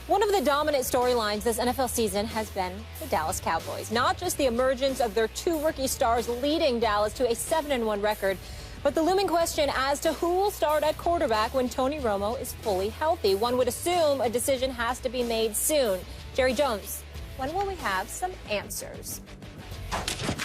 One of the dominant storylines this NFL season has been the Dallas Cowboys. Not just the emergence of their two rookie stars leading Dallas to a 7-1 record, but the looming question as to who will start at quarterback when Tony Romo is fully healthy. One would assume a decision has to be made soon. Jerry Jones, when will we have some answers?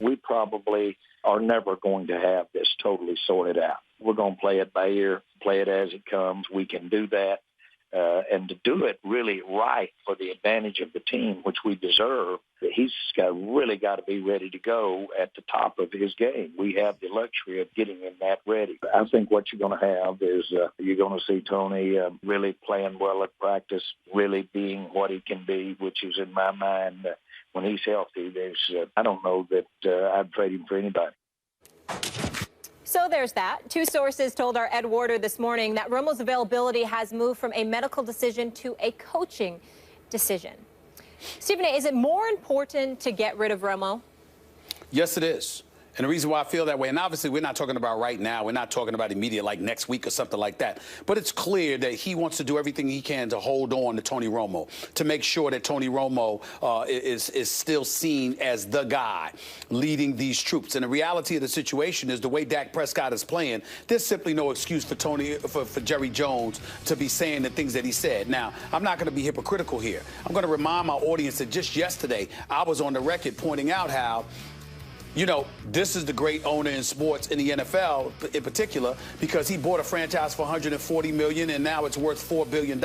We probably are never going to have this totally sorted out. We're going to play it by ear, play it as it comes. We can do that. And to do it really right for the advantage of the team, which we deserve, he's really got to be ready to go at the top of his game. We have the luxury of getting him that ready. I think what you're going to have is you're going to see Tony really playing well at practice, really being what he can be, which is, in my mind, when he's healthy, I don't know that I'd trade him for anybody. So there's that. Two sources told our Ed Warder this morning that Romo's availability has moved from a medical decision to a coaching decision. Stephen A., is it more important to get rid of Romo? Yes, it is. And the reason why I feel that way, and obviously we're not talking about right now, we're not talking about immediate, like next week or something like that, but it's clear that he wants to do everything he can to hold on to Tony Romo, to make sure that Tony Romo is still seen as the guy leading these troops. And the reality of the situation is the way Dak Prescott is playing, there's simply no excuse for Jerry Jones to be saying the things that he said. Now, I'm not going to be hypocritical here. I'm going to remind my audience that just yesterday I was on the record pointing out how, you know, this is the great owner in sports in the NFL in particular because he bought a franchise for $140 million and now it's worth $4 billion.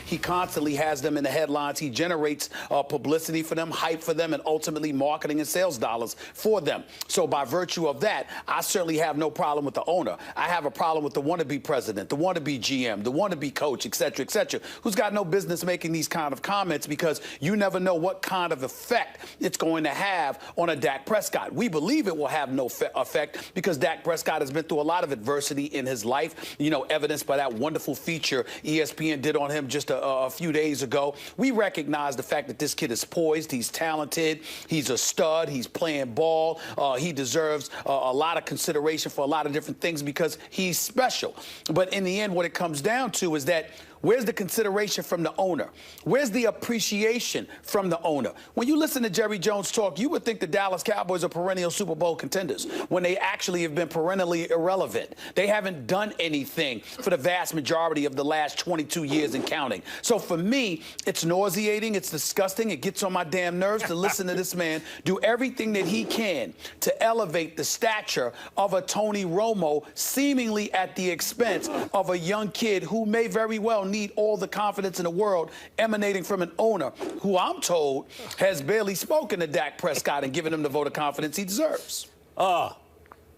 He constantly has them in the headlines. He generates publicity for them, hype for them, and ultimately marketing and sales dollars for them. So by virtue of that, I certainly have no problem with the owner. I have a problem with the wannabe president, the wannabe GM, the wannabe coach, et cetera, who's got no business making these kind of comments because you never know what kind of effect it's going to have on a Dak Prescott. We believe it will have no effect because Dak Prescott has been through a lot of adversity in his life, you know, evidenced by that wonderful feature ESPN did on him just a few days ago. We recognize the fact that this kid is poised, he's talented, he's a stud, he's playing ball, he deserves a lot of consideration for a lot of different things because he's special. But in the end, what it comes down to is that where's the consideration from the owner? Where's the appreciation from the owner? When you listen to Jerry Jones talk, you would think the Dallas Cowboys are perennial Super Bowl contenders when they actually have been perennially irrelevant. They haven't done anything for the vast majority of the last 22 years and counting. So for me, it's nauseating, it's disgusting, it gets on my damn nerves to listen to this man do everything that he can to elevate the stature of a Tony Romo, seemingly at the expense of a young kid who may very well need all the confidence in the world emanating from an owner who I'm told has barely spoken to Dak Prescott and given him the vote of confidence he deserves.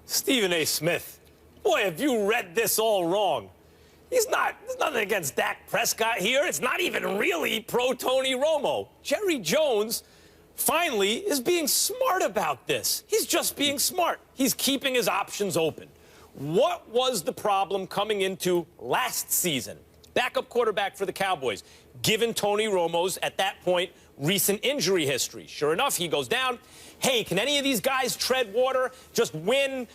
Stephen A. Smith, boy, have you read this all wrong. There's nothing against Dak Prescott here. It's not even really pro-Tony Romo. Jerry Jones finally is being smart about this. He's just being smart. He's keeping his options open. What was the problem coming into last season? Backup quarterback for the Cowboys, given Tony Romo's, at that point, recent injury history. Sure enough, he goes down. Hey, can any of these guys tread water, just win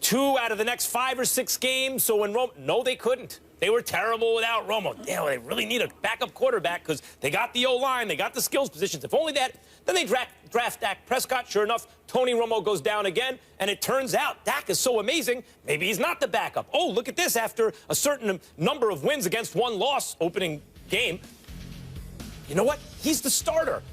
2 out of the next 5 or 6 games? So when Romo, no, they couldn't. They were terrible without Romo. Damn, they really need a backup quarterback because they got the O-line, they got the skills positions. If only that, then they draft Dak Prescott. Sure enough, Tony Romo goes down again, and it turns out Dak is so amazing, maybe he's not the backup. Oh, look at this. After a certain number of wins against 1 loss opening game, you know what? He's the starter.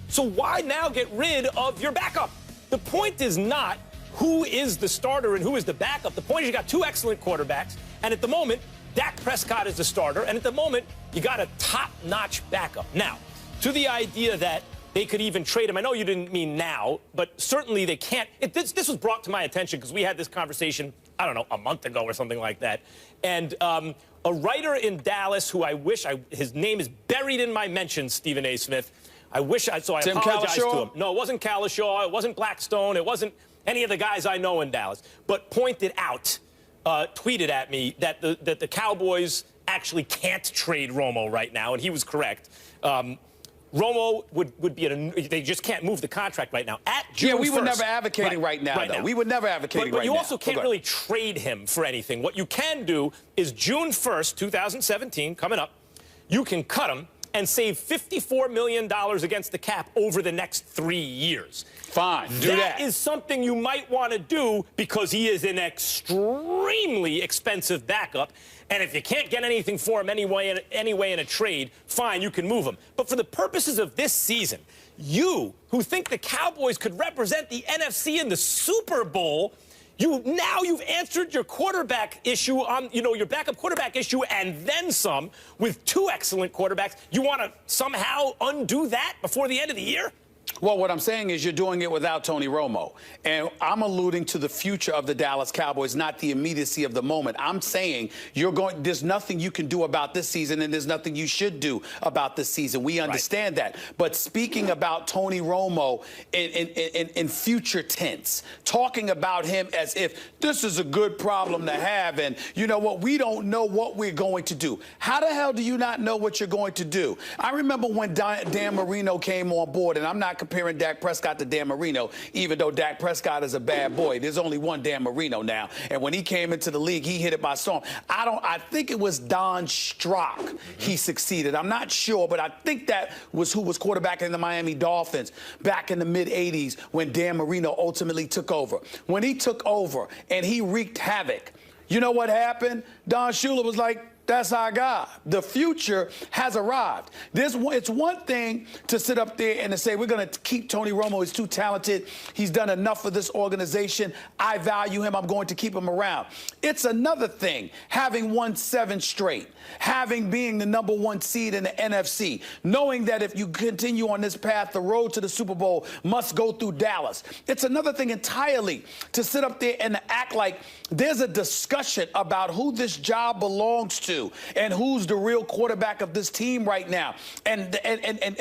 So why now get rid of your backup? The point is not who is the starter and who is the backup. The point is you got 2 excellent quarterbacks, and at the moment, Dak Prescott is the starter, and at the moment, you got a top-notch backup. Now, to the idea that they could even trade him, I know you didn't mean now, but certainly they can't. This was brought to my attention because we had this conversation, I don't know, a month ago or something like that. And a writer in Dallas who his name is buried in my mentions, Stephen A. Smith. I apologize to him. No, it wasn't Kalashaw, it wasn't Blackstone, it wasn't any of the guys I know in Dallas, but pointed out, tweeted at me that the Cowboys actually can't trade Romo right now, and he was correct. Romo would be they just can't move the contract right now. At June 1st. Yeah, we would never advocating right now, though. We would never advocate right now. But you also can't really trade him for anything. What you can do is June 1st, 2017, coming up, you can cut him and save $54 million against the cap over the next 3 years. Fine, do that. That is something you might want to do because he is an extremely expensive backup. And if you can't get anything for him anyway in a trade, fine, you can move him. But for the purposes of this season, you who think the Cowboys could represent the NFC in the Super Bowl, you've answered your quarterback issue on, your backup quarterback issue and then some with 2 excellent quarterbacks. You want to somehow undo that before the end of the year? Well, what I'm saying is you're doing it without Tony Romo. And I'm alluding to the future of the Dallas Cowboys, not the immediacy of the moment. I'm saying there's nothing you can do about this season, and there's nothing you should do about this season. We understand that. But speaking about Tony Romo in future tense, talking about him as if this is a good problem to have, and you know what, we don't know what we're going to do. How the hell do you not know what you're going to do? I remember when Dan Marino came on board, and I'm not comparing Dak Prescott to Dan Marino, even though Dak Prescott is a bad boy. There's only one Dan Marino now. And when he came into the league, he hit it by storm. I think it was Don Strock he succeeded. I'm not sure, but I think that was who was quarterbacking the Miami Dolphins back in the mid-'80s when Dan Marino ultimately took over. When he took over and he wreaked havoc, you know what happened? Don Shula was like, that's our guy. The future has arrived. It's one thing to sit up there and to say, we're going to keep Tony Romo. He's too talented. He's done enough for this organization. I value him. I'm going to keep him around. It's another thing having won 7 straight, being the #1 seed in the NFC, knowing that if you continue on this path, the road to the Super Bowl must go through Dallas. It's another thing entirely to sit up there and to act like there's a discussion about who this job belongs to and who's the real quarterback of this team right now, and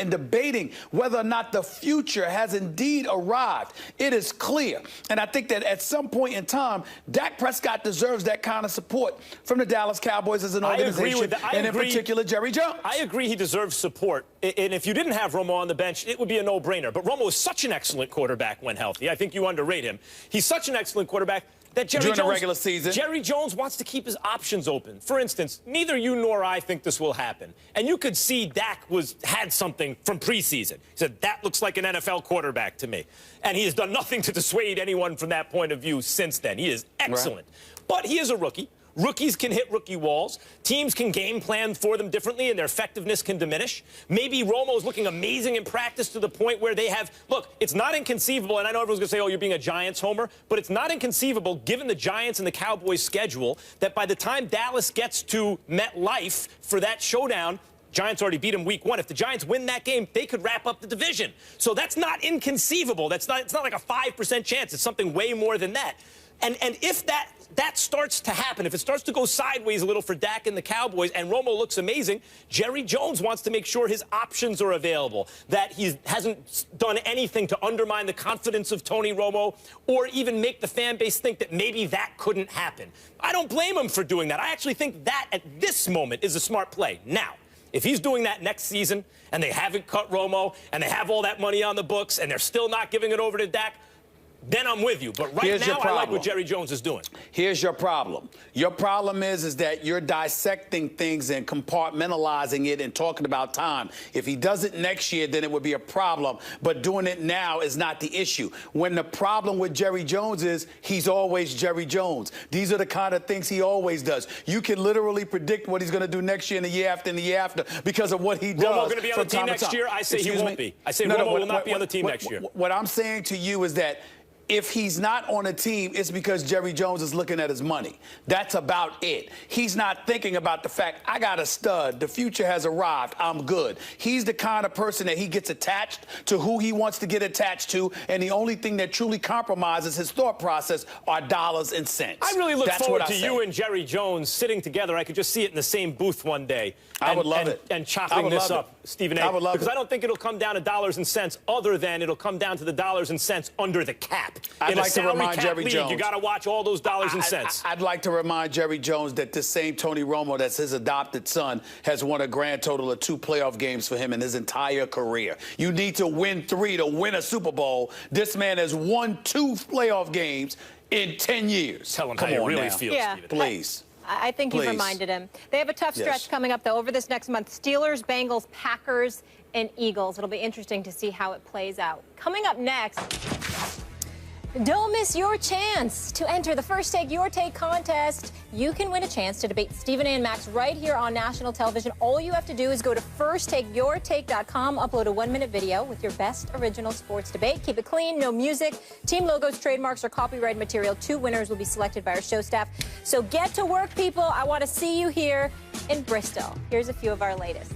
debating whether or not the future has indeed arrived. It is clear, and I think that at some point in time, Dak Prescott deserves that kind of support from the Dallas Cowboys as an organization, and in particular Jerry Jones. I agree he deserves support, and if you didn't have Romo on the bench, it would be a no-brainer. But Romo is such an excellent quarterback when healthy. I think you underrate him. He's such an excellent quarterback that during the regular season, Jerry Jones wants to keep his options open. For instance, neither you nor I think this will happen. And you could see Dak had something from preseason. He said, that looks like an NFL quarterback to me. And he has done nothing to dissuade anyone from that point of view since then. He is excellent. Right. But he is a rookie. Rookies can hit rookie walls. Teams can game plan for them differently, and their effectiveness can diminish. Maybe Romo's looking amazing in practice to the point where they have... Look, it's not inconceivable, and I know everyone's going to say, oh, you're being a Giants homer, but it's not inconceivable, given the Giants and the Cowboys' schedule, that by the time Dallas gets to MetLife for that showdown, Giants already beat them week 1. If the Giants win that game, they could wrap up the division. So that's not inconceivable. It's not like a 5% chance. It's something way more than that. And if that starts to happen, if it starts to go sideways a little for Dak and the Cowboys, and Romo looks amazing, Jerry Jones wants to make sure his options are available, that he hasn't done anything to undermine the confidence of Tony Romo or even make the fan base think that maybe that couldn't happen. I don't blame him for doing that. I actually think that at this moment is a smart play. Now, if he's doing that next season and they haven't cut Romo and they have all that money on the books and they're still not giving it over to Dak, then I'm with you. But right now, I like what Jerry Jones is doing. Here's your problem. Your problem is that you're dissecting things and compartmentalizing it and talking about time. If he does it next year, then it would be a problem. But doing it now is not the issue. When the problem with Jerry Jones is he's always Jerry Jones. These are the kind of things he always does. You can literally predict what he's going to do next year and the year after and the year after because of what he does. Romo going to be on the team next year? I say he won't be. I say Romo will not be on the team next year. What I'm saying to you is that if he's not on a team, it's because Jerry Jones is looking at his money. That's about it. He's not thinking about the fact, I got a stud. The future has arrived. I'm good. He's the kind of person that he gets attached to who he wants to get attached to, and the only thing that truly compromises his thought process are dollars and cents. I really look forward to you and Jerry Jones sitting together. I could just see it in the same booth one day. I would love it. And chopping this up, Stephen A. I would love it. Because I don't think it'll come down to dollars and cents other than it'll come down to the dollars and cents under the cap. I'd like to remind Jerry Jones. You got to watch all those dollars and cents. I'd like to remind Jerry Jones that this same Tony Romo, that's his adopted son, has won a grand total of 2 playoff games for him in his entire career. You need to win 3 to win a Super Bowl. This man has won 2 playoff games in 10 years. Tell him how you really feel, Stephen. Please. I think you've reminded him. They have a tough stretch coming up, though, over this next month. Steelers, Bengals, Packers, and Eagles. It'll be interesting to see how it plays out. Coming up next, don't miss your chance to enter the First Take Your Take contest. You can win a chance to debate Stephen A. and Max right here on national television. All you have to do is go to firsttakeyourtake.com, upload a 1-minute video with your best original sports debate. Keep it clean, no music, team logos, trademarks, or copyright material. 2 winners will be selected by our show staff. So get to work, people. I want to see you here in Bristol. Here's a few of our latest.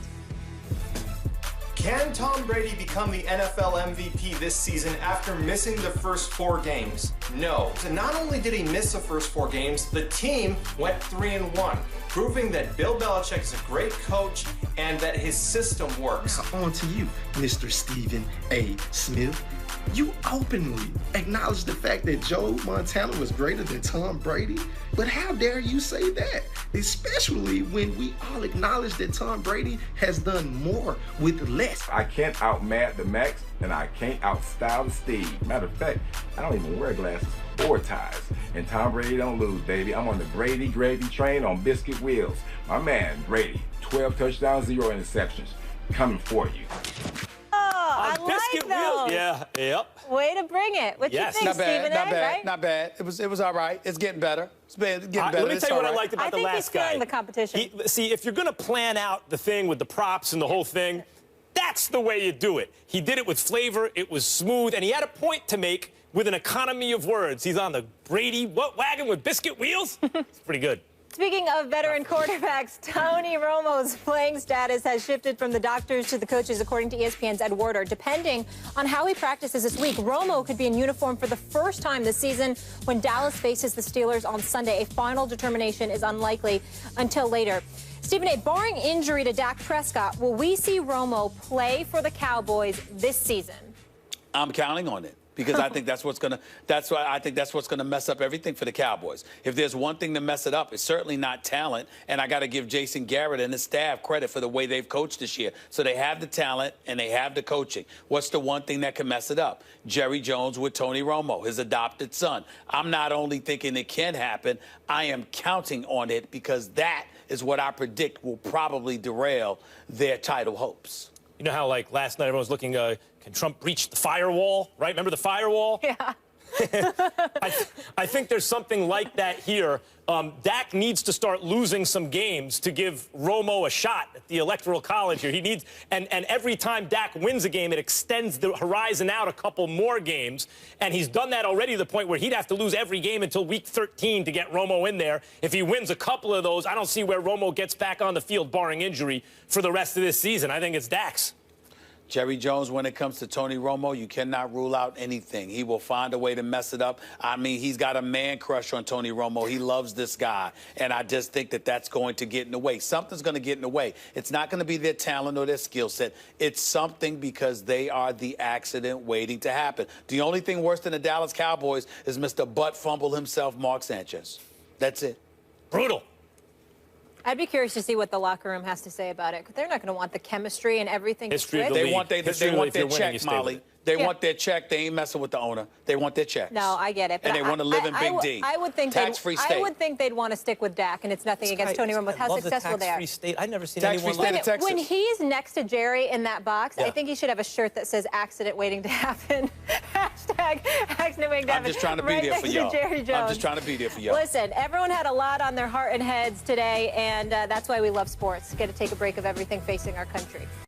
Can Tom Brady become the NFL MVP this season after missing the first 4 games? No. So not only did he miss the first 4 games, the team went 3-1, proving that Bill Belichick is a great coach and that his system works. Now on to you, Mr. Stephen A. Smith. You openly acknowledge the fact that Joe Montana was greater than Tom Brady, but how dare you say that? Especially when we all acknowledge that Tom Brady has done more with less. I can't outmad the Max, and I can't outstyle the Steve. Matter of fact, I don't even wear glasses or ties. And Tom Brady don't lose, baby. I'm on the Brady gravy train on biscuit wheels. My man, Brady, 12 touchdowns, 0 interceptions. Coming for you. I like those. Yeah, yep. Way to bring it. What you think, not bad, Stephen A., not bad, right? not bad. It was all right. It's getting better. It's getting better. Let me tell you what I liked about the last guy. I think he's feeling the competition. See, if you're going to plan out the thing with the props and the whole thing, that's the way you do it. He did it with flavor. It was smooth, and he had a point to make with an economy of words. He's on the Brady wagon with biscuit wheels. It's pretty good. Speaking of veteran quarterbacks, Tony Romo's playing status has shifted from the doctors to the coaches, according to ESPN's Ed Werder. Depending on how he practices this week, Romo could be in uniform for the first time this season when Dallas faces the Steelers on Sunday. A final determination is unlikely until later. Stephen A., barring injury to Dak Prescott, will we see Romo play for the Cowboys this season? I'm counting on it. Because I think that's what's gonna mess up everything for the Cowboys. If there's one thing to mess it up, it's certainly not talent. And I got to give Jason Garrett and his staff credit for the way they've coached this year. So they have the talent and they have the coaching. What's the one thing that can mess it up? Jerry Jones with Tony Romo, his adopted son. I'm not only thinking it can happen, I am counting on it because that is what I predict will probably derail their title hopes. You know how, like, last night everyone was looking, can Trump breach the firewall, right? Remember the firewall? Yeah. I think there's something like that here. Dak needs to start losing some games to give Romo a shot at the Electoral College here. He needs, and every time Dak wins a game, it extends the horizon out a couple more games. And he's done that already to the point where he'd have to lose every game until week 13 to get Romo in there. If he wins a couple of those, I don't see where Romo gets back on the field, barring injury, for the rest of this season. I think it's Dak's. Jerry Jones, when it comes to Tony Romo, you cannot rule out anything. He will find a way to mess it up. I mean, he's got a man crush on Tony Romo. He loves this guy. And I just think that that's going to get in the way. Something's going to get in the way. It's not going to be their talent or their skill set. It's something because they are the accident waiting to happen. The only thing worse than the Dallas Cowboys is Mr. Butt Fumble himself, Mark Sanchez. That's it. Brutal. I'd be curious to see what the locker room has to say about it, because they're not going to want the chemistry and everything to switch. They want their check, Molly. They want their check. They ain't messing with the owner. They want their checks. No, I get it. And they want to live in Big D. I would think tax-free state. I would think they'd want to stick with Dak, and it's nothing against Tony Romo with how successful they are. Tax-free state. I've never seen anyone like it. Texas. When he's next to Jerry in that box, I think he should have a shirt that says "accident waiting to happen." Hashtag accident waiting to happen. I'm just trying to be there for y'all. I'm just trying to be there for y'all. Listen, everyone had a lot on their heart and heads today, and that's why we love sports. Get to take a break of everything facing our country.